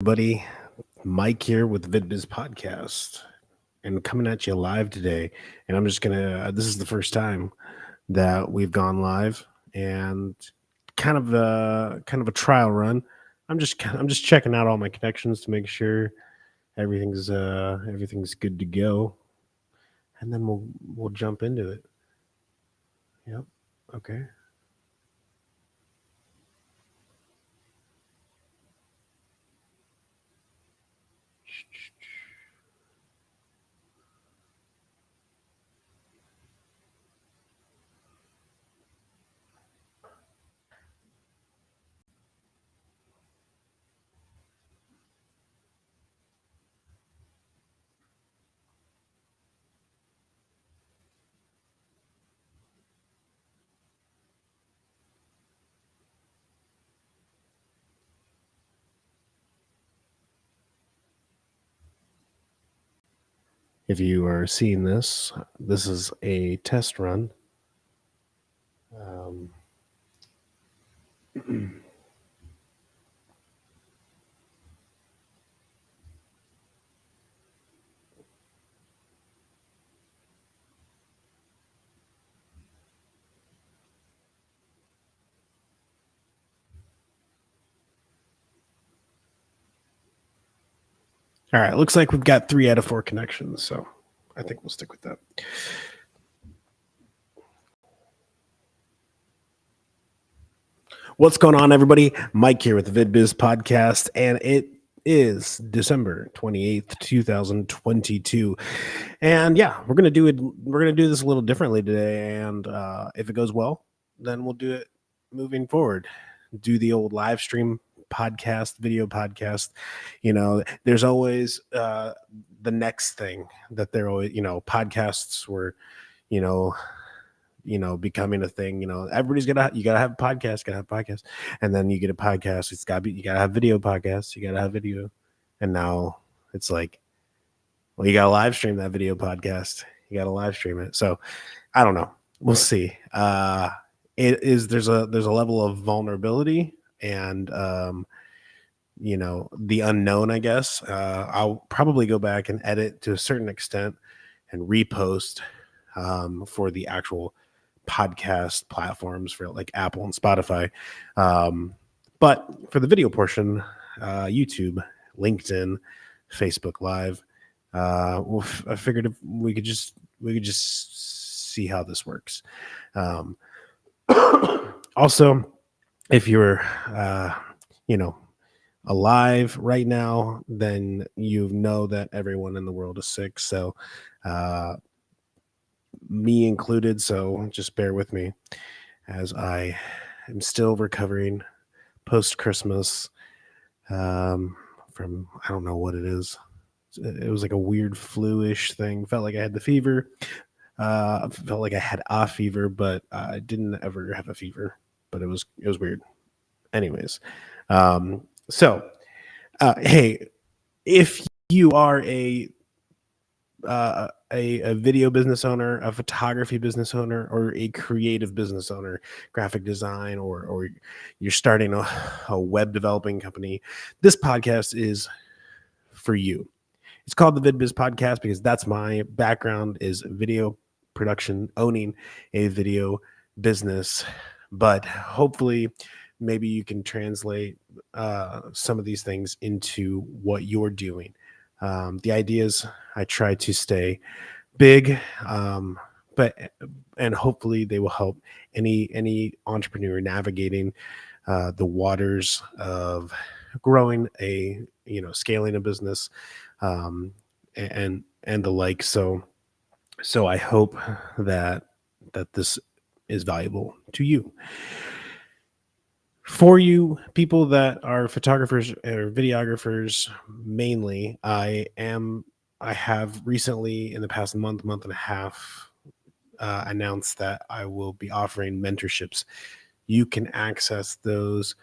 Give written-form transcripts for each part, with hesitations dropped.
Everybody, Mike here with VidBiz Podcast, and coming at you live today. And I'm just gonna. This is the first time that we've gone live, and kind of a trial run. I'm just checking out all my connections to make sure everything's good to go, and then we'll jump into it. Yep. Okay. If you are seeing this, this is a test run. Um, All right, looks like we've got 3 out of 4 connections, so I think we'll stick with that. What's going on, everybody? Mike here with the VidBiz Podcast, and it is December 28th, 2022. And yeah, we're gonna do it. We're gonna do this a little differently today, and if it goes well, then we'll do it moving forward. Do the old live stream podcast, video podcast. There's always the next thing that they're always, podcasts were, you know, becoming a thing. Everybody's you gotta have a podcast, and then you get a podcast. You gotta have video podcasts, you gotta have video, and now it's like, well, you gotta live stream that video podcast, you gotta live stream it. So I don't know, we'll see. There's a level of vulnerability and the unknown, I guess. I'll probably go back and edit to a certain extent and repost for the actual podcast platforms for like Apple and Spotify. But for the video portion, YouTube, LinkedIn, Facebook Live, I figured if we could just see how this works. Also, if you're alive right now, then you know that everyone in the world is sick. So me included. So just bear with me as I am still recovering post Christmas from, I don't know what it is. It was like a weird flu-ish thing. Felt like I had the fever. Felt like I had a fever, but I didn't ever have a fever. But it was weird. Anyways, so hey, if you are a video business owner, a photography business owner, or a creative business owner, graphic design, or you're starting a web developing company, this podcast is for you. It's called the VidBiz Podcast because that's my background, is video production, owning a video business. But hopefully, maybe you can translate some of these things into what you're doing. The idea is I try to stay big, and hopefully they will help any entrepreneur navigating the waters of growing scaling a business, and the like. So I hope that this is valuable to you. For you people that are photographers or videographers, mainly, I have recently, in the past month and a half, announced that I will be offering mentorships. You can access those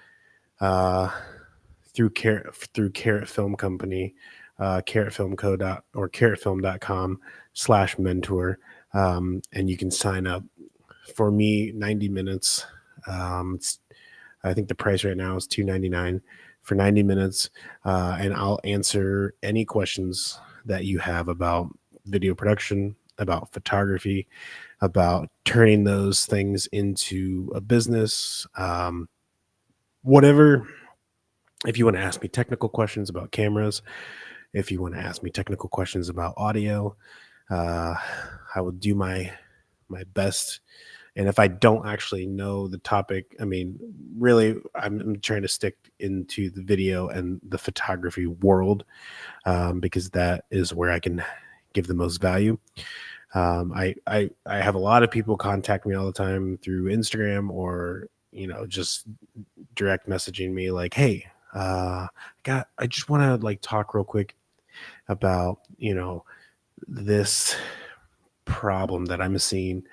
through Carrot Film Company, carrotfilmco.com/mentor, and you can sign up. For me, 90 minutes. I think the price right now is $2.99. for 90 minutes, and I'll answer any questions that you have about video production, about photography, about turning those things into a business, whatever. If you want to ask me technical questions about cameras, if you want to ask me technical questions about audio, uh, I will do my best. And if I don't actually know the topic, I mean, really, I'm trying to stick into the video and the photography world, because that is where I can give the most value. I have a lot of people contact me all the time through Instagram, or just direct messaging me like, hey, I just want to like talk real quick about this problem that I'm seeing.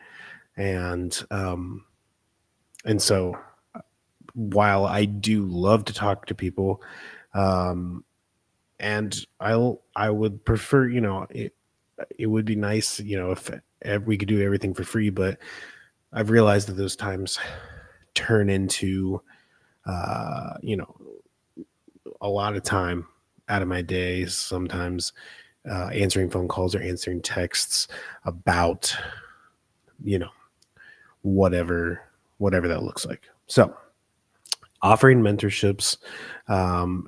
And so while I do love to talk to people, um and I would prefer, it would be nice, if we could do everything for free, but I've realized that those times turn into uh you know a lot of time out of my days, sometimes answering phone calls or answering texts about you know whatever that looks like. So offering mentorships,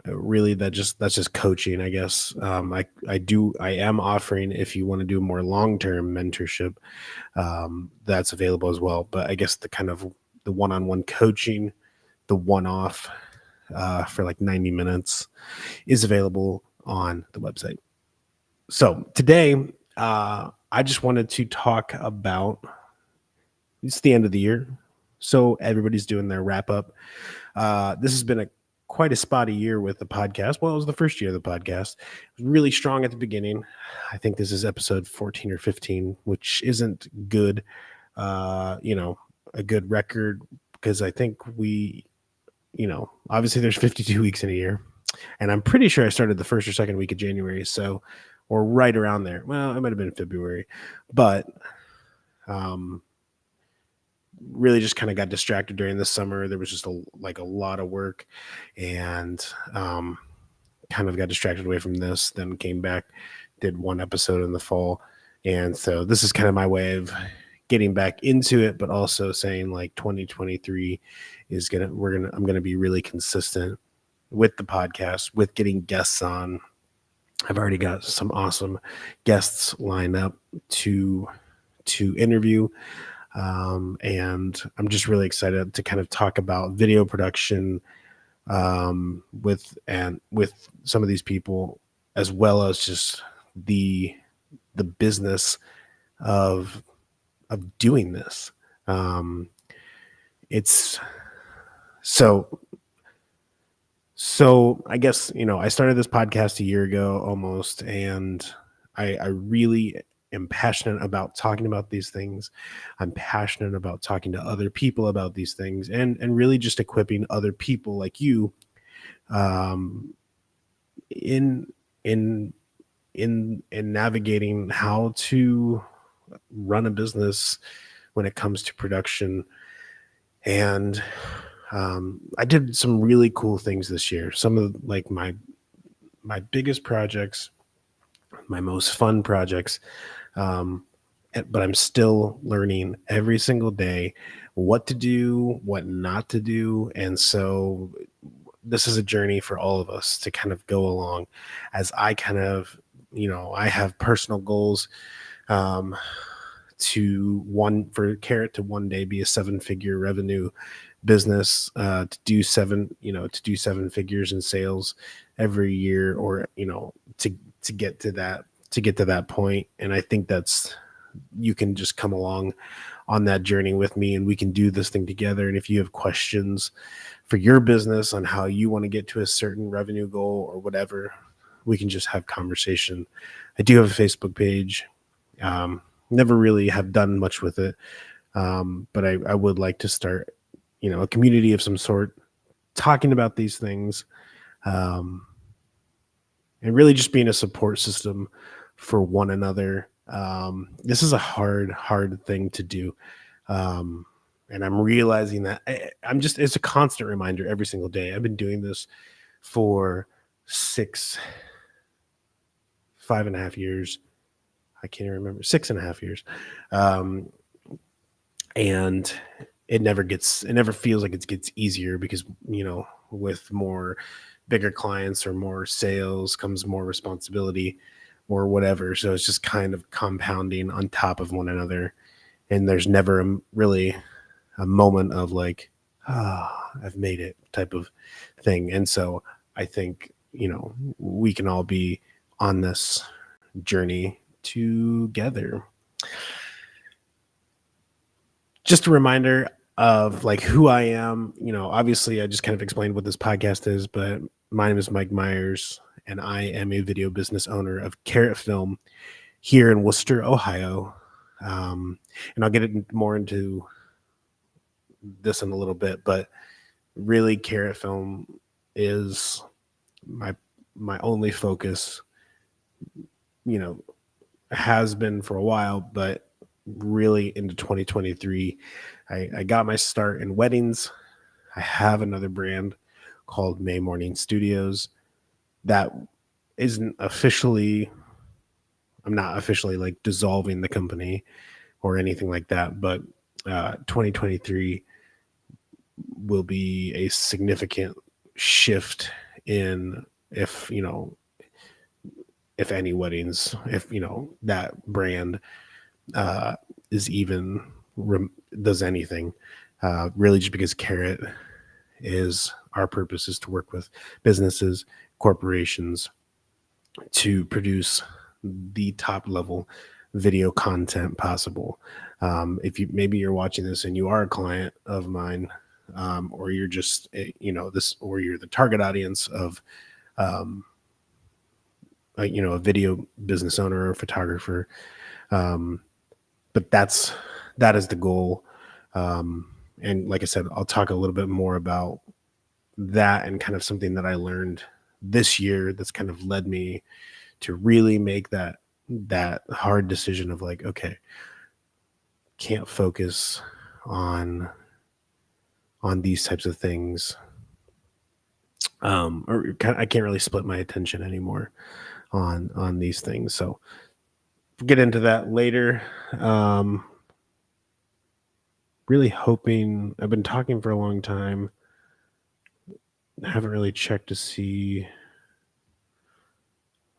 really that's just coaching, I guess. I am offering, if you want to do more long-term mentorship, that's available as well. But I guess the kind of the one-on-one coaching, the one-off, for like 90 minutes is available on the website. So today, I just wanted to talk about, it's the end of the year, so everybody's doing their wrap up. This has been quite a spotty year with the podcast. Well, it was the first year of the podcast. It was really strong at the beginning. I think this is episode 14 or 15, which isn't good. A good record, because I think obviously there's 52 weeks in a year, and I'm pretty sure I started the first or second week of January, so, or right around there. Well, it might have been February, but um, really just kind of got distracted during the summer. There was just a lot of work, and kind of got distracted away from this, then came back, did one episode in the fall. And so this is kind of my way of getting back into it, but also saying like 2023 is I'm gonna be really consistent with the podcast, with getting guests on. I've already got some awesome guests lined up to interview. And I'm just really excited to kind of talk about video production, with some of these people, as well as just the business of doing this. It's so I guess, I started this podcast a year ago almost, and I really am passionate about talking about these things. I'm passionate about talking to other people about these things, and really just equipping other people like you, um, in in in navigating how to run a business when it comes to production. And I did some really cool things this year. Some of like my biggest projects, my most fun projects. But I'm still learning every single day what to do, what not to do. And so this is a journey for all of us to kind of go along, as I kind of, I have personal goals, for Carrot to one day be a 7-figure revenue business, to do seven figures in sales every year, or to get to that point. And I think you can just come along on that journey with me, and we can do this thing together. And if you have questions for your business on how you want to get to a certain revenue goal or whatever, we can just have conversation. I do have a Facebook page. Never really have done much with it, but I would like to start, a community of some sort, talking about these things, and really just being a support system for one another. This is a hard thing to do. And I'm realizing that it's a constant reminder every single day. I've been doing this for 5.5 years. I can't even remember, 6.5 years. And it never feels like it gets easier because, with more bigger clients or more sales comes more responsibility or whatever. So it's just kind of compounding on top of one another. And there's never really a moment of like, I've made it type of thing. And so I think, we can all be on this journey together. Just a reminder of like who I am. Obviously I just kind of explained what this podcast is, but my name is Mike Myers and I am a video business owner of Carrot Film here in Worcester, Ohio. And I'll get more into this in a little bit, but really Carrot Film is my only focus, has been for a while, but really into 2023, I got my start in weddings. I have another brand called May Morning Studios that isn't officially, I'm not officially like dissolving the company or anything like that, but 2023 will be a significant shift in if any weddings, if that brand is even does anything, really just because Carrot is, our purpose is to work with businesses, corporations to produce the top level video content possible. If you're watching this and you are a client of mine, or you're just or you're the target audience of a video business owner or photographer, but that is the goal. And like I said, I'll talk a little bit more about that and kind of something that I learned this year that's kind of led me to really make that hard decision of like, okay, can't focus on these types of things. Or I can't really split my attention anymore on these things. So we'll get into that later. Really hoping, I've been talking for a long time. I haven't really checked to see.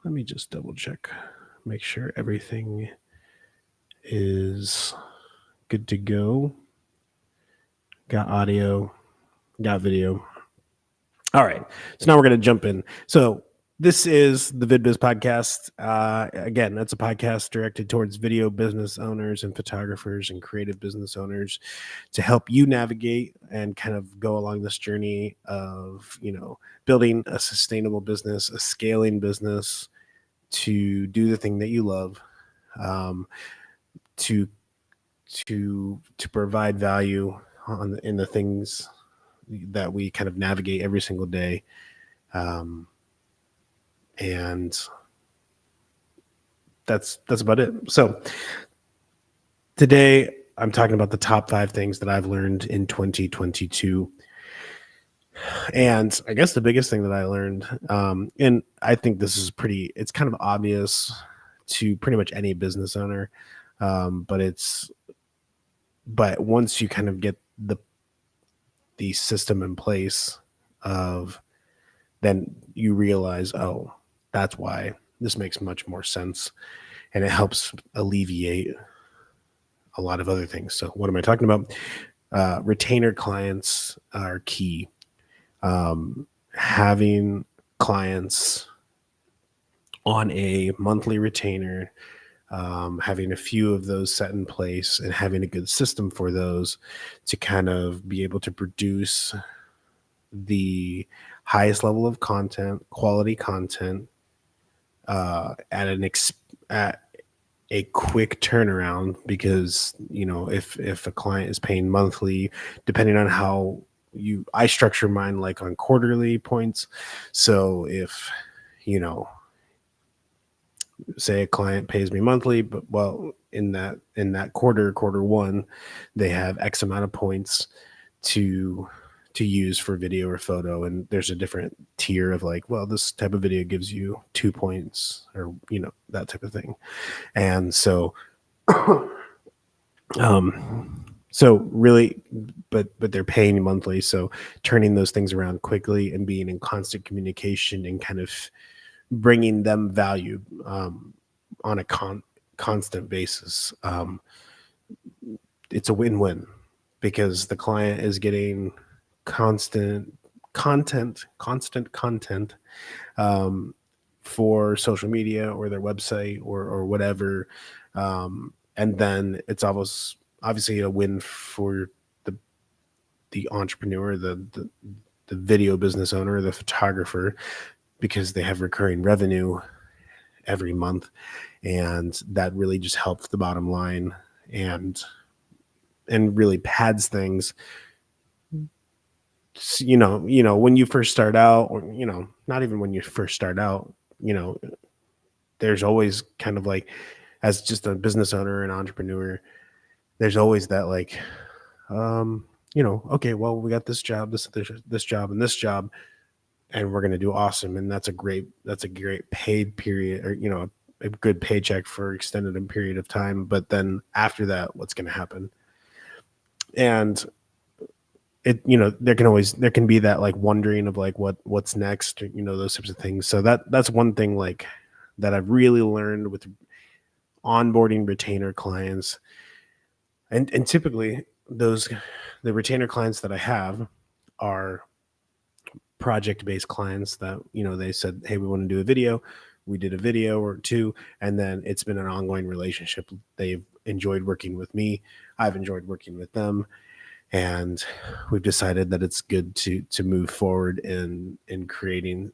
Let me just double check, make sure everything is good to go. Got audio, got video. All right. So now we're going to jump in. So this is the VidBiz podcast. Again, that's a podcast directed towards video business owners and photographers and creative business owners to help you navigate and kind of go along this journey of, building a sustainable business, a scaling business, to do the thing that you love, to provide value in the things that we kind of navigate every single day. And that's about it. So today I'm talking about the top 5 things that I've learned in 2022. And I guess the biggest thing that I learned, and I think this is it's kind of obvious to pretty much any business owner. But once you kind of get the system in place then you realize, oh, that's why this makes much more sense. And it helps alleviate a lot of other things. So what am I talking about? Retainer clients are key. Having clients on a monthly retainer, having a few of those set in place and having a good system for those to kind of be able to produce the highest level of content, quality content, at a quick turnaround. Because if a client is paying monthly, depending on how I structure mine like on quarterly points. So if say a client pays me monthly, but in that quarter one, they have X amount of points to to use for video or photo, and there's a different tier of like, well, this type of video gives you 2 points, or that type of thing. And so so really, but they're paying monthly, so turning those things around quickly and being in constant communication and kind of bringing them value on a constant basis, it's a win-win, because the client is getting constant content for social media or their website or whatever, and then it's almost obviously a win for the entrepreneur, the video business owner, the photographer, because they have recurring revenue every month, and that really just helps the bottom line and really pads things. When you first start out, or not even when you first start out, there's always kind of like, as just a business owner and entrepreneur, there's always that like, okay, well, we got this job, this job, and this job, and we're going to do awesome. And that's a great paid period, or, a good paycheck for extended period of time. But then after that, what's going to happen? And there can be that like wondering of like, what's next, those types of things. So that's one thing like that I've really learned with onboarding retainer clients. And typically the retainer clients that I have are project-based clients that, they said, hey, we want to do a video. We did a video or two, and then it's been an ongoing relationship. They've enjoyed working with me. I've enjoyed working with them. And we've decided that it's good to move forward in creating,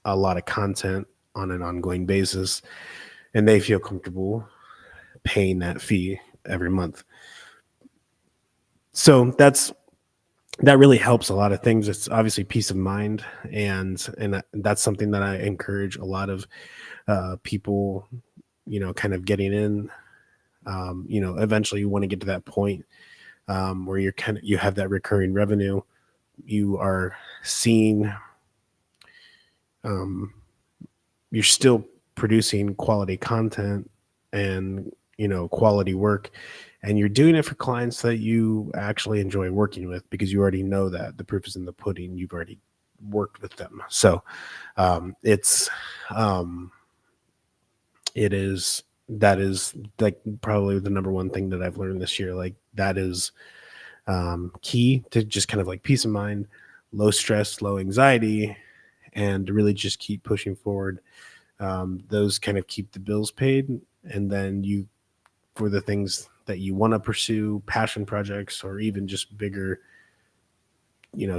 a lot of content on an ongoing basis, and they feel comfortable paying that fee every month. So that really helps a lot of things. It's obviously peace of mind, and that's something that I encourage a lot of people, kind of getting in. Eventually you want to get to that point where you have that recurring revenue. You are seeing, you're still producing quality content and, quality work, and you're doing it for clients that you actually enjoy working with, because you already know that the proof is in the pudding. You've already worked with them. So that is like probably the number one thing that I've learned this year. Like that is key to just kind of like peace of mind, low stress, low anxiety, and to really just keep pushing forward. Those kind of keep the bills paid. And then for the things that you want to pursue, passion projects, or even just bigger,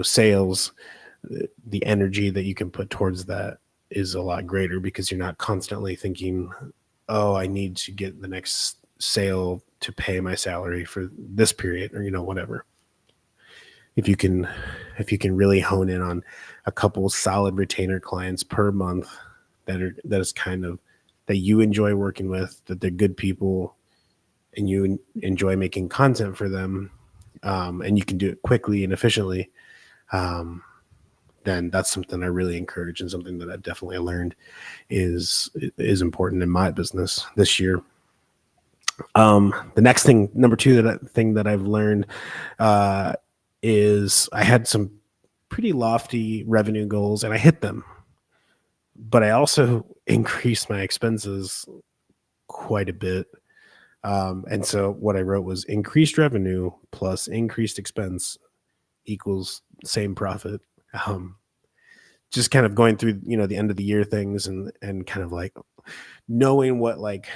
sales, the energy that you can put towards that is a lot greater, because you're not constantly thinking, oh, I need to get the next sale to pay my salary for this period, or, whatever. If you can really hone in on a couple solid retainer clients per month that is kind of that you enjoy working with, that they're good people, and you enjoy making content for them, and you can do it quickly and efficiently, then that's something I really encourage, and something that I've definitely learned is important in my business this year. The next thing, number two, that I've learned is I had some pretty lofty revenue goals, and I hit them, but I also increased my expenses quite a bit. And so what I wrote was increased revenue plus increased expense equals same profit. Just kind of going through, the end of the year things, and kind of like knowing what like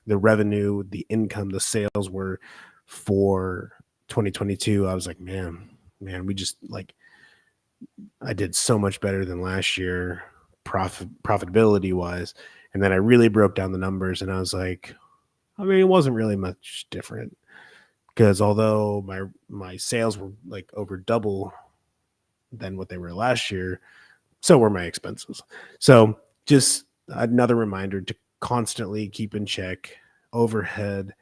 the revenue, the income, the sales were for 2022. I was like, man, we just like, I did so much better than last year, profitability wise. And then I really broke down the numbers, and I was like, I mean, it wasn't really much different, because although my sales were like over double than what they were last year, so were my expenses. So just another reminder to constantly keep in check overhead,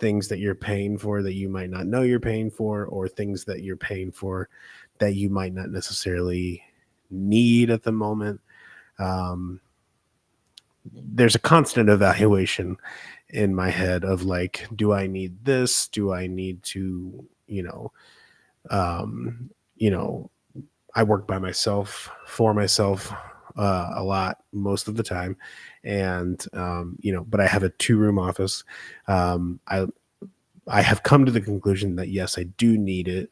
things that you're paying for that you might not know you're paying for, or things that you're paying for that you might not necessarily need at the moment. Um, there's a constant evaluation in my head of like, do I need this? Do I need to, um, you know, I work by myself, for myself, a lot most of the time, and but I have a 2-room office. I have come to the conclusion that yes, I do need it.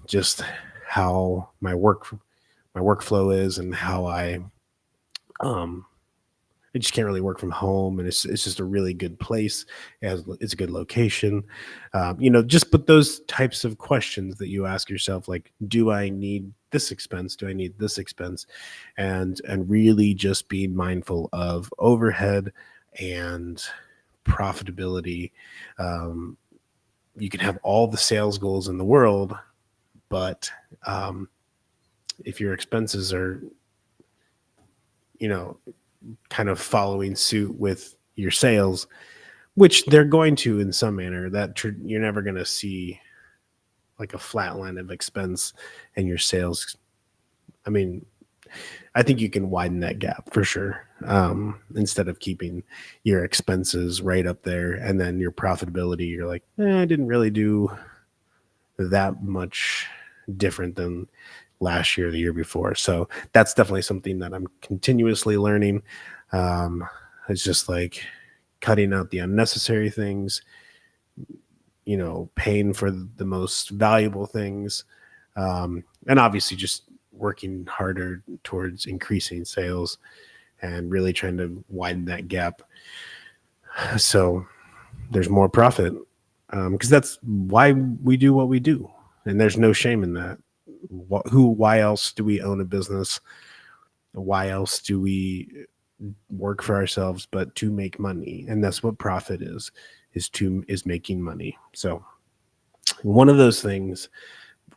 Just how my workflow is, and how um, I just can't really work from home, and it's just a really good place. It's a good location. Just but those types of questions that you ask yourself, like, do I need this expense? Do I need this expense? And really just being mindful of overhead and profitability. Um, you can have all the sales goals in the world, but if your expenses are, you know, kind of following suit with your sales, which they're going to in some manner, you're never going to see like a flat line of expense and your sales. I mean, I think you can widen that gap for sure. Instead of keeping your expenses right up there and then your profitability, you're like, I didn't really do that much different than last year, the year before. So that's definitely something that I'm continuously learning. It's just like cutting out the unnecessary things, paying for the most valuable things, and obviously just working harder towards increasing sales and really trying to widen that gap so there's more profit, because that's why we do what we do, and there's no shame in that. Why else do we own a business? Why else do we work for ourselves but to make money? And that's what profit is making money. So one of those things,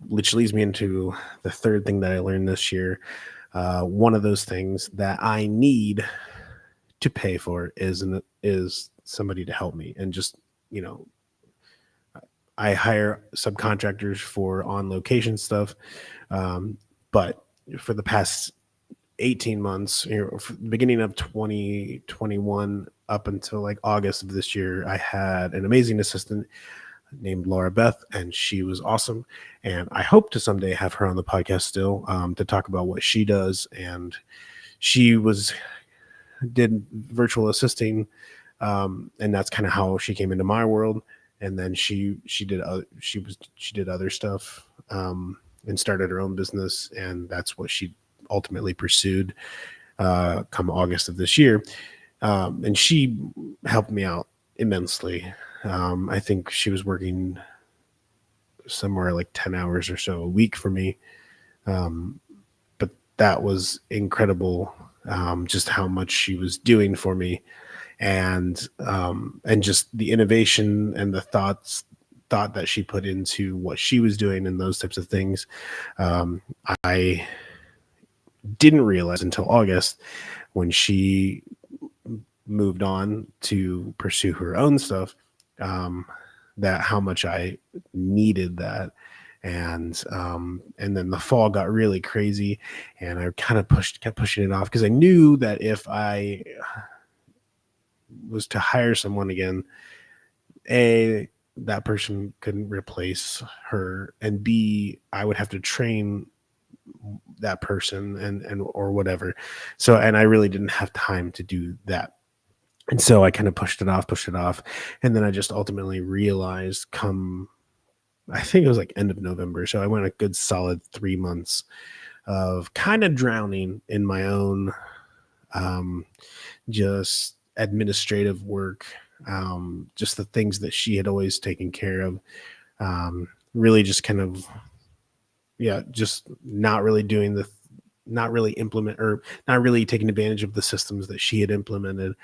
which leads me into the third thing that I learned this year. One of those things that I need to pay for is somebody to help me, and just, I hire subcontractors for on location stuff. But for the past 18 months, beginning of 2021 up until like August of this year, I had an amazing assistant named Laura Beth, and she was awesome. And I hope to someday have her on the podcast still, to talk about what she does. And she did virtual assisting, and that's kind of how she came into my world. And then she did other stuff, and started her own business, and that's what she ultimately pursued come August of this year. And she helped me out immensely. I think she was working somewhere like 10 hours or so a week for me. But that was incredible, just how much she was doing for me, and just the innovation and the thought that she put into what she was doing and those types of things. I didn't realize until August, when she moved on to pursue her own stuff, that how much I needed that. And then the fall got really crazy, and I kind of kept pushing it off, because I knew that if I was to hire someone again, that person couldn't replace her, and B, I would have to train that person and or whatever. So, and I really didn't have time to do that. And so I kind of pushed it off. And then I just ultimately realized, I think it was like end of November. So I went a good solid 3 months of kind of drowning in my own, just administrative work, just the things that she had always taken care of. Really just kind of, just not really not really taking advantage of the systems that she had implemented.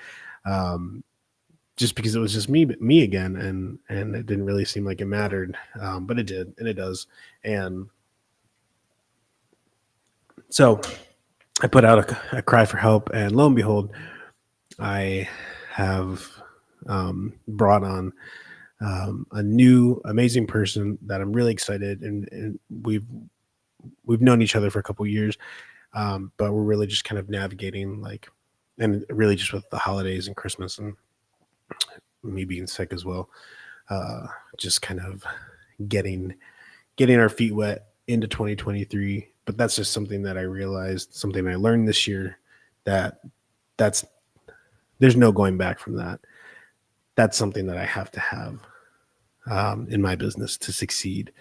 Just because it was just me again, and it didn't really seem like it mattered, but it did, and it does. And so I put out a cry for help, and lo and behold, I have brought on a new amazing person that I'm really excited, and we've known each other for a couple years, but we're really just kind of navigating like, and really just with the holidays and Christmas and me being sick as well, uh, just kind of getting getting our feet wet into 2023. But that's just something that I realized, something I learned this year, that that's there's no going back from that. That's something that I have to have in my business to succeed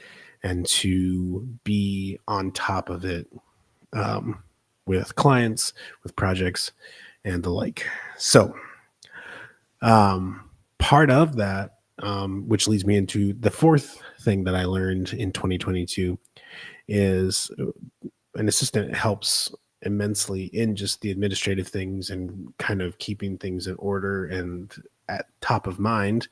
and to be on top of it, um, with clients, with projects, and the like. So, part of that, which leads me into the fourth thing that I learned in 2022, is an assistant helps immensely in just the administrative things and kind of keeping things in order and at top of mind.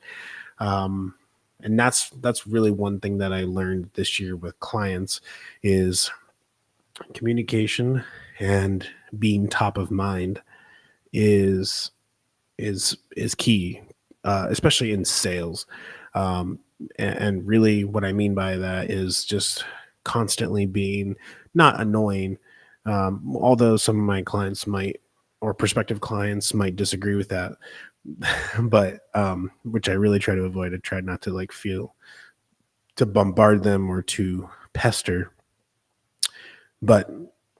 Um, and that's really one thing that I learned this year with clients is communication and being top of mind is is key, especially in sales. Um, and really, what I mean by that is just constantly being not annoying. Although some of my clients might, or prospective clients might disagree with that, but which I really try to avoid. I try not to like feel to bombard them or to pester. But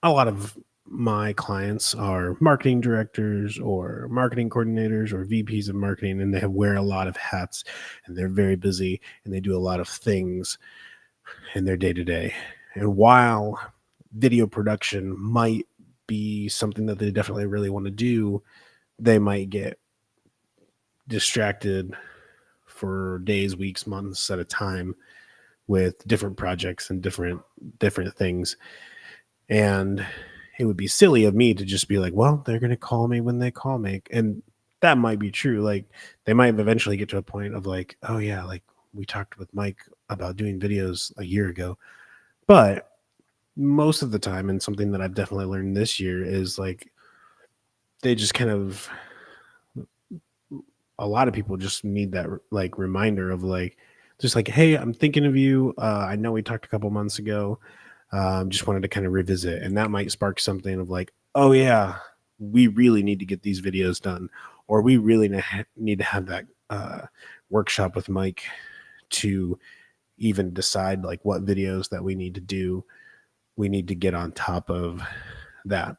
a lot of my clients are marketing directors or marketing coordinators or VPs of marketing, and wear a lot of hats, and they're very busy, and they do a lot of things in their day to day. And while video production might be something that they definitely really want to do, they might get distracted for days, weeks, months at a time with different projects and different things. And it would be silly of me to just be like, well, they're going to call me when they call me. And that might be true. Like they might eventually get to a point of like, oh yeah, like we talked with Mike about doing videos a year ago. But most of the time, and something that I've definitely learned this year is like they just kind of, a lot of people just need that like reminder of like, just like, hey, I'm thinking of you. I know we talked a couple months ago. Just wanted to kind of revisit, and that might spark something of like, oh yeah, we really need to get these videos done, or we really need to have that workshop with Mike to even decide like what videos that we need to do. We need to get on top of that,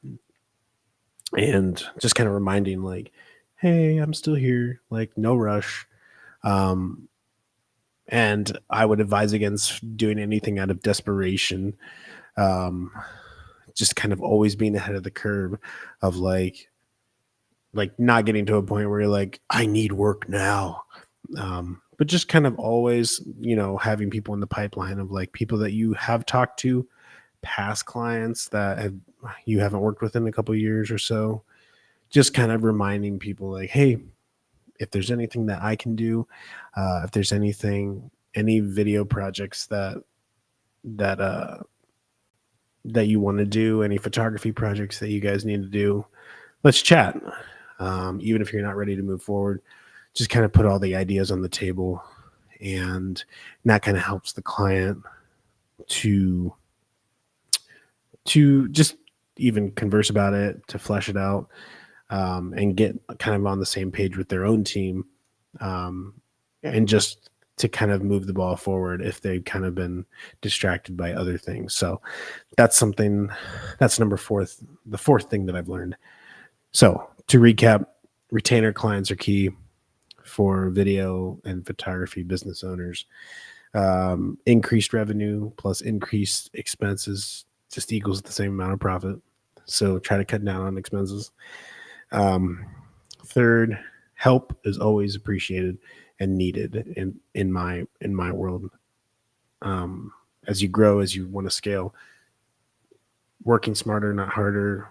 and just kind of reminding like, hey, I'm still here, like no rush. Um, and I would advise against doing anything out of desperation. Um, just kind of always being ahead of the curve of like not getting to a point where you're like, I need work now. But just kind of always, having people in the pipeline of like people that you have talked to, past clients that you haven't worked with in a couple of years or so. Just kind of reminding people like, hey, if there's anything that I can do, if there's any video projects that that you want to do, any photography projects that you guys need to do, let's chat. Even if you're not ready to move forward, just kind of put all the ideas on the table, and that kind of helps the client to just even converse about it, to flesh it out, and get kind of on the same page with their own team, um, and just to kind of move the ball forward if they've kind of been distracted by other things. So that's something, that's the fourth thing that I've learned. So to recap, retainer clients are key for video and photography business owners. Increased revenue plus increased expenses just equals the same amount of profit. So try to cut down on expenses. Third, help is always appreciated and needed in my world. As you grow, as you want to scale, working smarter, not harder,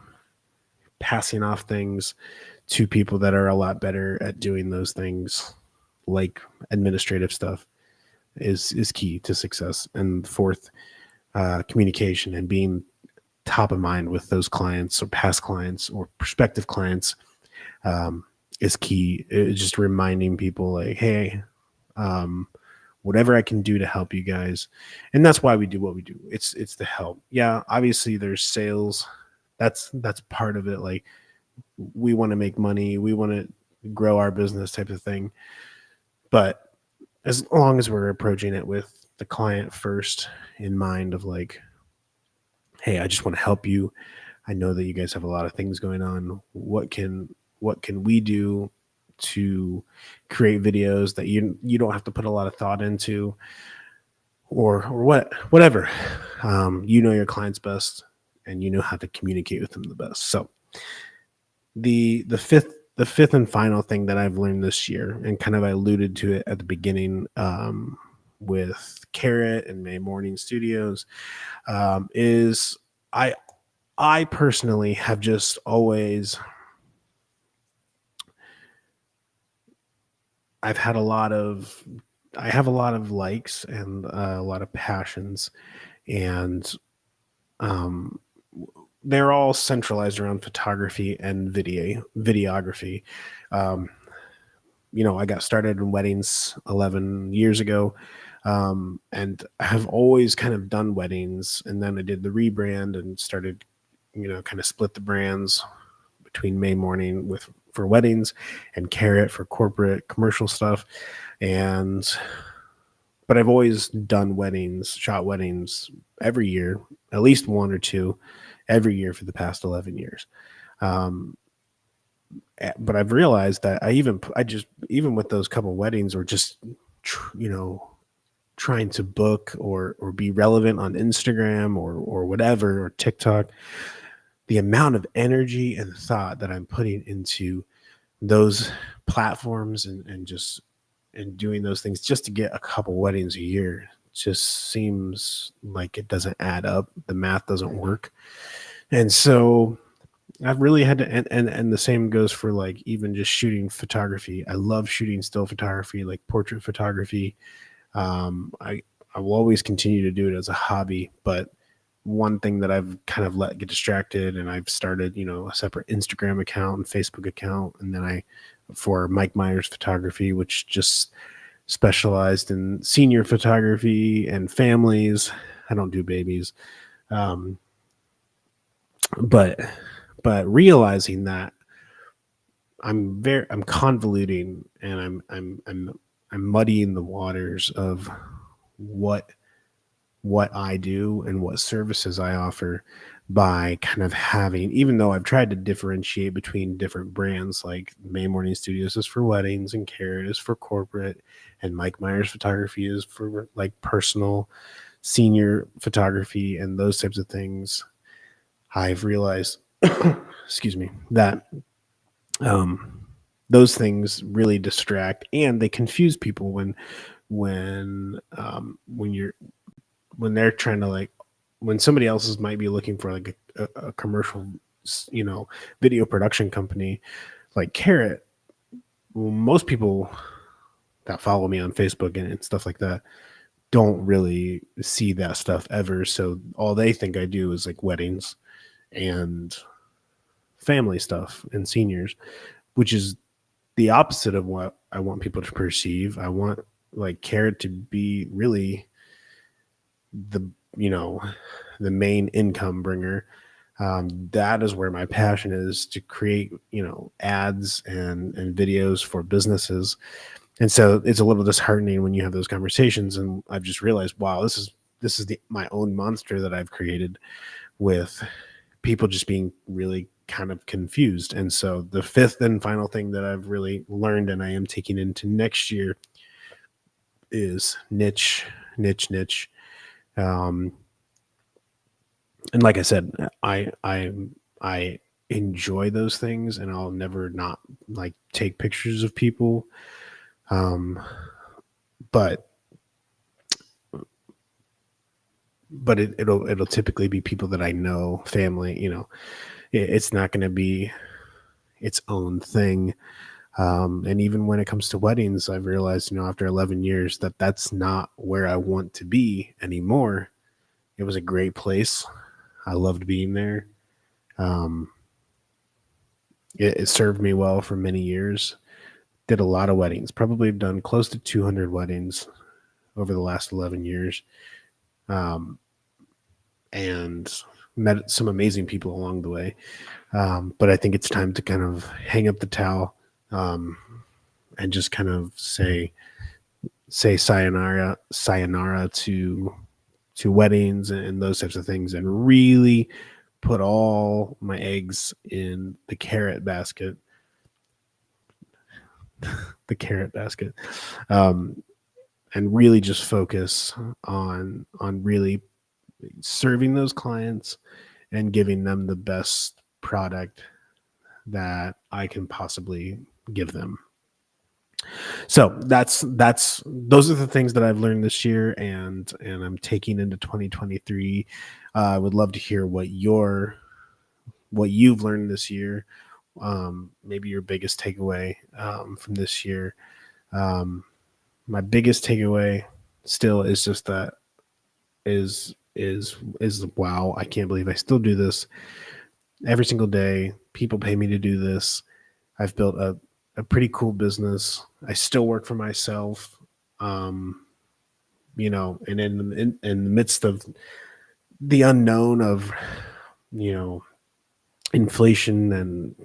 passing off things to people that are a lot better at doing those things, like administrative stuff, is key to success. And fourth, communication and being top of mind with those clients or past clients or prospective clients, is key. It's just reminding people like, hey, Whatever I can do to help you guys. And that's why we do what we do. It's the help. Yeah, obviously there's sales. That's part of it. Like, we want to make money, we want to grow our business type of thing. But as long as we're approaching it with the client first in mind of like, hey, I just want to help you. I know that you guys have a lot of things going on. What can we do to create videos that you don't have to put a lot of thought into, or whatever. You know your clients best, and you know how to communicate with them the best. So the fifth and final thing that I've learned this year, and kind of I alluded to it at the beginning, with Carrot and May Morning Studios, is I personally have just always I've had a lot of I have a lot of likes and a lot of passions, and um, they're all centralized around photography and videography. Um, I got started in weddings 11 years ago, and I have always kind of done weddings, and then I did the rebrand and started, kind of split the brands between May Morning with for weddings and Carrot for corporate commercial stuff. And but I've always done weddings, shot weddings every year, at least one or two every year for the past 11 years. Um, but I've realized that I just, even with those couple weddings, or just, trying to book or be relevant on Instagram or whatever, or TikTok, the amount of energy and thought that I'm putting into those platforms, and just and doing those things just to get a couple weddings a year just seems like it doesn't add up. The math doesn't work. And so I've really had to, and the same goes for like even just shooting photography. I love shooting still photography, like portrait photography. I will always continue to do it as a hobby, but one thing that I've kind of let get distracted, and I've started, a separate Instagram account and Facebook account, and then for Mike Myers Photography, which just specialized in senior photography and families. I don't do babies. Um, but realizing that I'm convoluting, and I'm muddying the waters of what I do and what services I offer, by kind of having, even though I've tried to differentiate between different brands, like May Morning Studios is for weddings and Carrot is for corporate, and Mike Myers Photography is for like personal senior photography and those types of things. I've realized, excuse me, that um, those things really distract, and they confuse people when you're when they're trying to, like, when somebody else's might be looking for like a commercial, video production company like Carrot. Well, most people that follow me on Facebook and stuff like that don't really see that stuff ever. So all they think I do is like weddings and family stuff and seniors, which is the opposite of what I want people to perceive. I want like Carrot to be really the you know the main income bringer. That is where my passion is, to create ads and videos for businesses. And so it's a little disheartening when you have those conversations, and I've just realized, wow, this is my own monster that I've created, with people just being really kind of confused. And so the fifth and final thing that I've really learned, and I am taking into next year, is niche, niche, niche. Um, and like I said, I enjoy those things, and I'll never not like take pictures of people. Um, but it'll typically be people that I know, family. It's not going to be its own thing. And even when it comes to weddings, I've realized, after 11 years, that that's not where I want to be anymore. It was a great place. I loved being there. Um, it served me well for many years, did a lot of weddings. Probably have done close to 200 weddings over the last 11 years. And met some amazing people along the way. But I think it's time to kind of hang up the towel, and just kind of say sayonara to weddings and those types of things, and really put all my eggs in the carrot basket. The carrot basket. And really just focus on really serving those clients and giving them the best product that I can possibly give them. So that's those are the things that I've learned this year, and I'm taking into 2023. I would love to hear what you've learned this year. Maybe your biggest takeaway from this year. My biggest takeaway still is just that is wow, I can't believe I still do this every single day. People pay me to do this. I've built a pretty cool business. I still work for myself. And in the midst of the unknown of, inflation and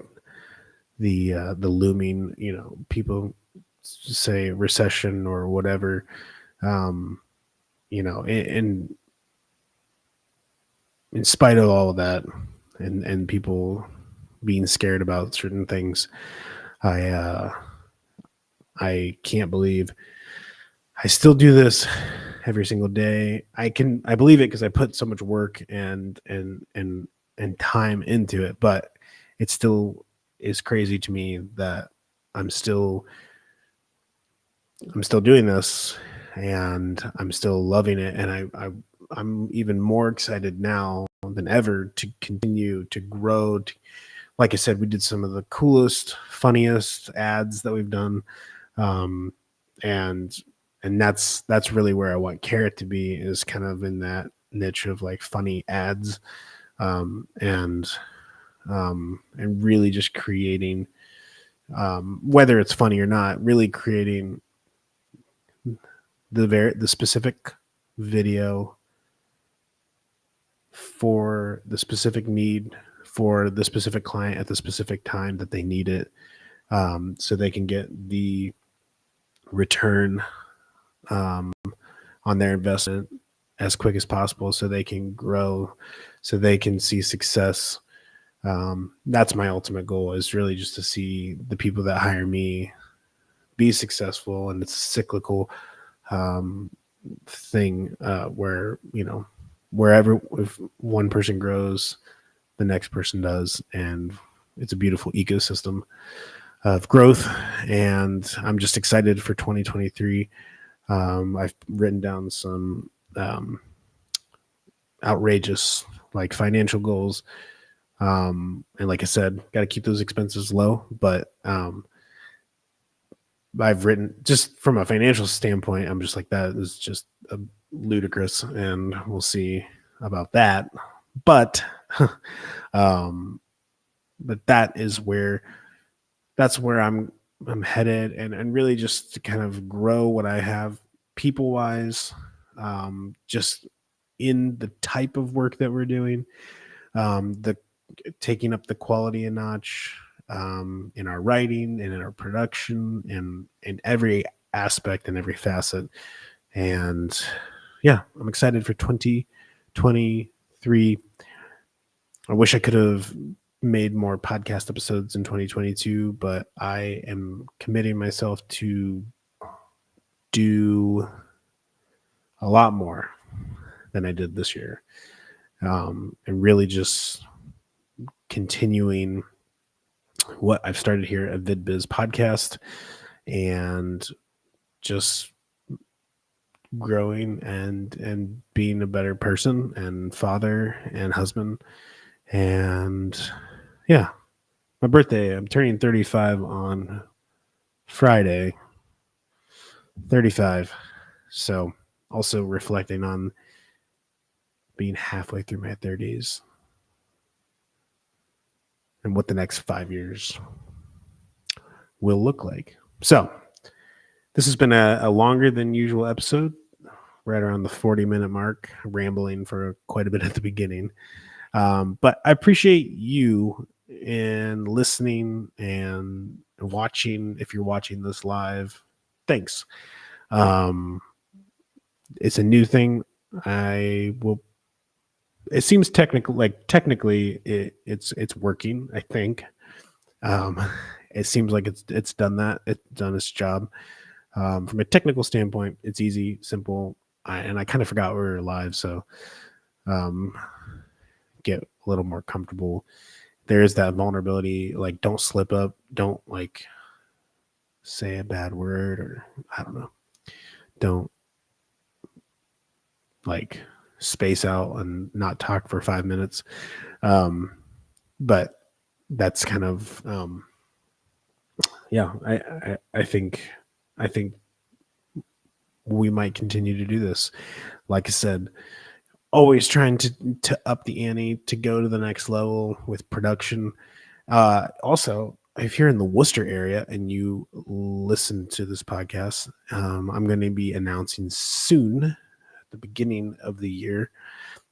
the looming, people say recession or whatever, in spite of all of that, and people being scared about certain things, I can't believe I still do this every single day. I believe it because I put so much work and time into it, but it still is crazy to me that I'm still doing this, and I'm still loving it. And I'm even more excited now than ever to continue to grow. Like I said, we did some of the coolest, funniest ads that we've done. And that's really where I want Carrot to be, is kind of in that niche of like funny ads, and really just creating, whether it's funny or not, really creating the specific video for the specific need for the specific client at the specific time that they need it, so they can get the return on their investment as quick as possible, so they can grow, so they can see success. That's my ultimate goal, is really just to see the people that hire me be successful. And it's a cyclical thing, where, wherever, if one person grows, the next person does. And it's a beautiful ecosystem of growth. And I'm just excited for 2023. I've written down some outrageous, like, financial goals. And like I said, got to keep those expenses low. But I've written, just from a financial standpoint, I'm just like, that is just ludicrous, and we'll see about that. But but that's where I'm headed, and really just to kind of grow what I have people wise, just in the type of work that we're doing, the taking up the quality a notch, in our writing and in our production and in every aspect and every facet. And yeah, I'm excited for 2023. I wish I could have made more podcast episodes in 2022, but I am committing myself to do a lot more than I did this year, and really just continuing what I've started here at VidBiz Podcast, and just growing and being a better person and father and husband. And yeah, my birthday, I'm turning 35 on Friday. 35. So also reflecting on being halfway through my 30s and what the next 5 years will look like. So this has been a longer than usual episode, right around the 40-minute mark, rambling for quite a bit at the beginning. But I appreciate you and listening and watching. If you're watching this live, thanks. It's a new thing. I will. It seems technically it's working. I think. Um, it seems like it's done that. It's done its job. From a technical standpoint, it's easy, simple, and I kind of forgot we were live, so um, get a little more comfortable. There is that vulnerability, like don't slip up, don't like say a bad word, or I don't know, don't like space out and not talk for 5 minutes. But that's kind of yeah. I think we might continue to do this. Like I said, always trying to up the ante, to go to the next level with production. Also, if you're in the Worcester area and you listen to this podcast, I'm going to be announcing soon, at the beginning of the year.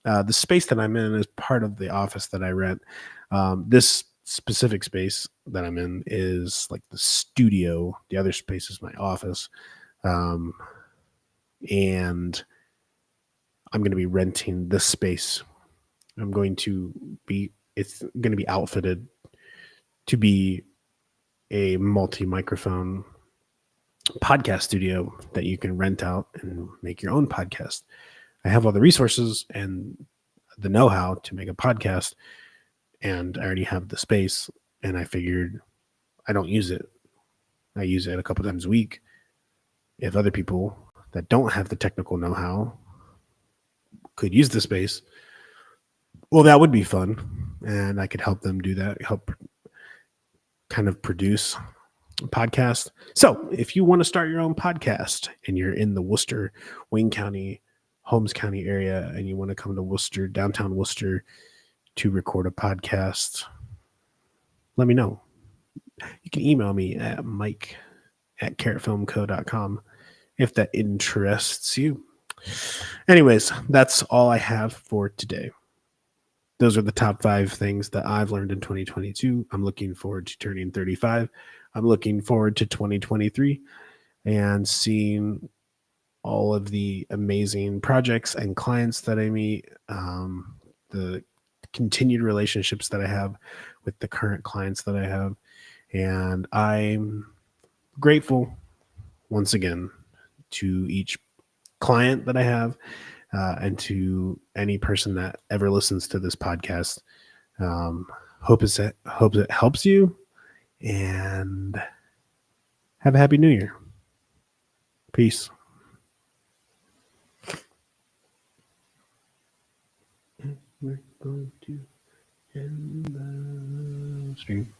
The space that I'm in is part of the office that I rent. This specific space that I'm in is like the studio. The other space is my office. Um, and I'm going to be renting this space. It's going to be outfitted to be a multi-microphone podcast studio that you can rent out and make your own podcast. I have all the resources and the know-how to make a podcast, and I already have the space, and I figured I don't use it. I use it a couple times a week. If other people that don't have the technical know-how could use the space, well, that would be fun, and I could help them do that, help kind of produce podcast. So if you want to start your own podcast and you're in the Worcester, Wayne County, Holmes County area, and you want to come to Worcester, downtown Worcester, to record a podcast, let me know. You can email me at mike@carrotfilmco.com if that interests you. Anyways, that's all I have for today. Those are the top 5 things that I've learned in 2022. I'm looking forward to turning 35. I'm looking forward to 2023 and seeing all of the amazing projects and clients that I meet, the continued relationships that I have with the current clients that I have. And I'm grateful once again to each client that I have, and to any person that ever listens to this podcast. Hope it helps you, and have a happy new year. Peace. We're going to end the stream.